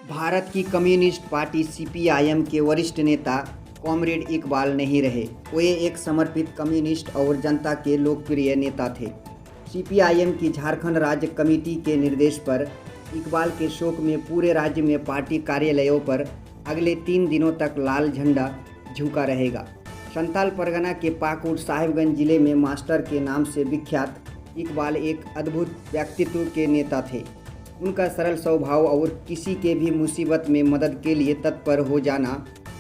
भारत की communist party CPIM के वरिष्ठ नेता कॉमरेड इकबाल नहीं रहे। वे एक समर्पित कम्युनिस्ट और जनता के लोकप्रिय नेता थे। सीपीआईएम की झारखंड राज्य कमेटी के निर्देश पर इकबाल के शोक में पूरे राज्य में पार्टी कार्यालयों पर अगले 3 दिनों तक लाल झंडा झुका रहेगा। संथाल परगना के पाकुड़ साहिबगंज जिले में मास्टर के नाम से विख्यात इकबाल एक अद्भुत व्यक्तित्व के नेता थे। उनका सरल स्वभाव और किसी के भी मुसीबत में मदद के लिए तत्पर हो जाना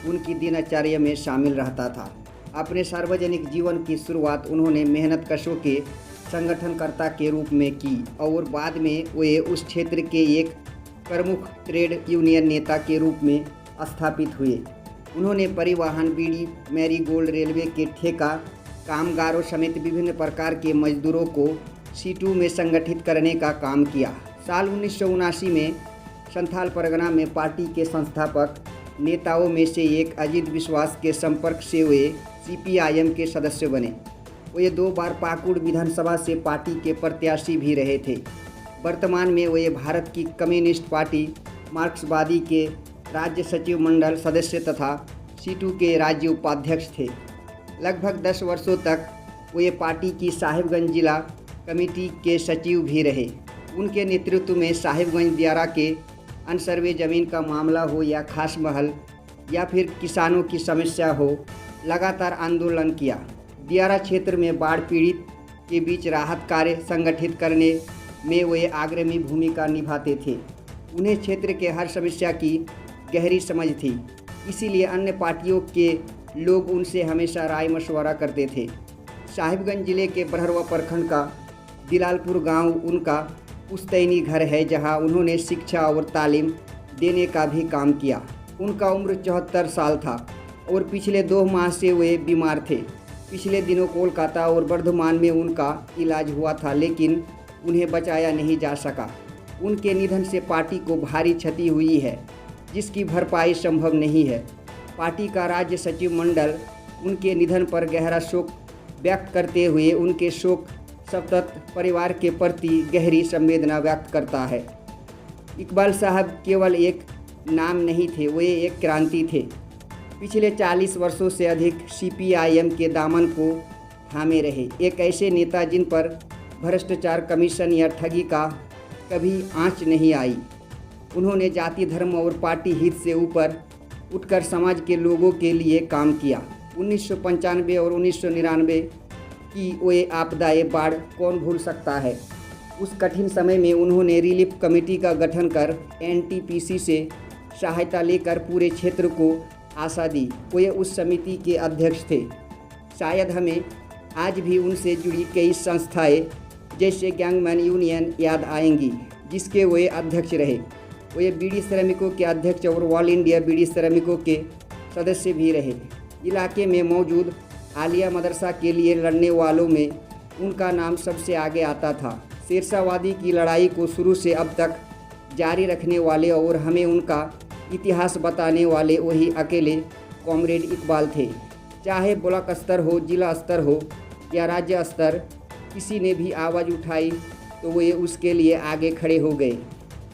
उनकी दिनचर्या में शामिल रहता था। अपने सार्वजनिक जीवन की शुरुआत उन्होंने मेहनत कशों के संगठनकर्ता के रूप में की और बाद में वे उस क्षेत्र के एक प्रमुख ट्रेड यूनियन नेता के रूप में स्थापित हुए। उन्होंने परिवहन, बीड़ी, मैरीगोल्ड, रेलवे के ठेका कामगारों समेत विभिन्न प्रकार के मजदूरों को सीटू में संगठित करने का काम किया। साल 1979 में संथाल परगना में पार्टी के संस्थापक नेताओं में से एक अजीत विश्वास के संपर्क से वे सीपीआईएम के सदस्य बने। वे 2 बार पाकुड़ विधानसभा से पार्टी के प्रत्याशी भी रहे थे। वर्तमान में वे भारत की कम्युनिस्ट पार्टी मार्क्सवादी के राज्य सचिव मंडल सदस्य तथा सीटू के राज्य उपाध्यक्ष थे। लगभग 10 वर्षों तक वे पार्टी की साहिबगंज जिला कमेटी के सचिव भी रहे। उनके नेतृत्व में साहिबगंज दियारा के अनसर्वे ज़मीन का मामला हो या खास महल या फिर किसानों की समस्या हो, लगातार आंदोलन किया। दियारा क्षेत्र में बाढ़ पीड़ित के बीच राहत कार्य संगठित करने में वे अग्रणी भूमिका निभाते थे। उन्हें क्षेत्र के हर समस्या की गहरी समझ थी, इसीलिए अन्य पार्टियों के लोग उनसे हमेशा राय मशवरा करते थे। साहिबगंज जिले के बरहरवा प्रखंड का दिलालपुर गांव उनका पुश्तैनी घर है, जहां उन्होंने शिक्षा और तालीम देने का भी काम किया। उनका उम्र 74 साल था और पिछले 2 माह से वे बीमार थे। पिछले दिनों कोलकाता और वर्धमान में उनका इलाज हुआ था, लेकिन उन्हें बचाया नहीं जा सका। उनके निधन से पार्टी को भारी क्षति हुई है, जिसकी भरपाई संभव नहीं है। पार्टी का राज्य सचिव मंडल उनके निधन पर गहरा शोक व्यक्त करते हुए उनके शोक संतप्त परिवार के प्रति गहरी संवेदना व्यक्त करता है। इकबाल साहब केवल एक नाम नहीं थे, वे एक क्रांति थे। पिछले 40 वर्षों से अधिक सीपीआईएम के दामन को थामे रहे। एक ऐसे नेता जिन पर भ्रष्टाचार, कमीशन या ठगी का कभी आंच नहीं आई। उन्होंने जाति, धर्म और पार्टी हित से ऊपर उठकर समाज के लोगों के लिए काम किया। 1995 और 1999 की वे आपदाएं बाढ़ कौन भूल सकता है। उस कठिन समय में उन्होंने रिलीफ कमेटी का गठन कर एनटीपीसी से सहायता लेकर पूरे क्षेत्र को आशा दी। वे उस समिति के अध्यक्ष थे। शायद हमें आज भी उनसे जुड़ी कई संस्थाएं जैसे गैंगमैन यूनियन याद आएंगी, जिसके वे अध्यक्ष रहे। वे बीड़ी श्रमिकों के अध्यक्ष और ऑल इंडिया बीड़ी श्रमिकों के सदस्य भी रहे। इलाके में मौजूद आलिया मदरसा के लिए लड़ने वालों में उनका नाम सबसे आगे आता था। शेरशाहवादी की लड़ाई को शुरू से अब तक जारी रखने वाले और हमें उनका इतिहास बताने वाले वही अकेले कॉमरेड इकबाल थे। चाहे ब्लॉक स्तर हो, जिला स्तर हो या राज्य स्तर, किसी ने भी आवाज़ उठाई तो वे उसके लिए आगे खड़े हो गए।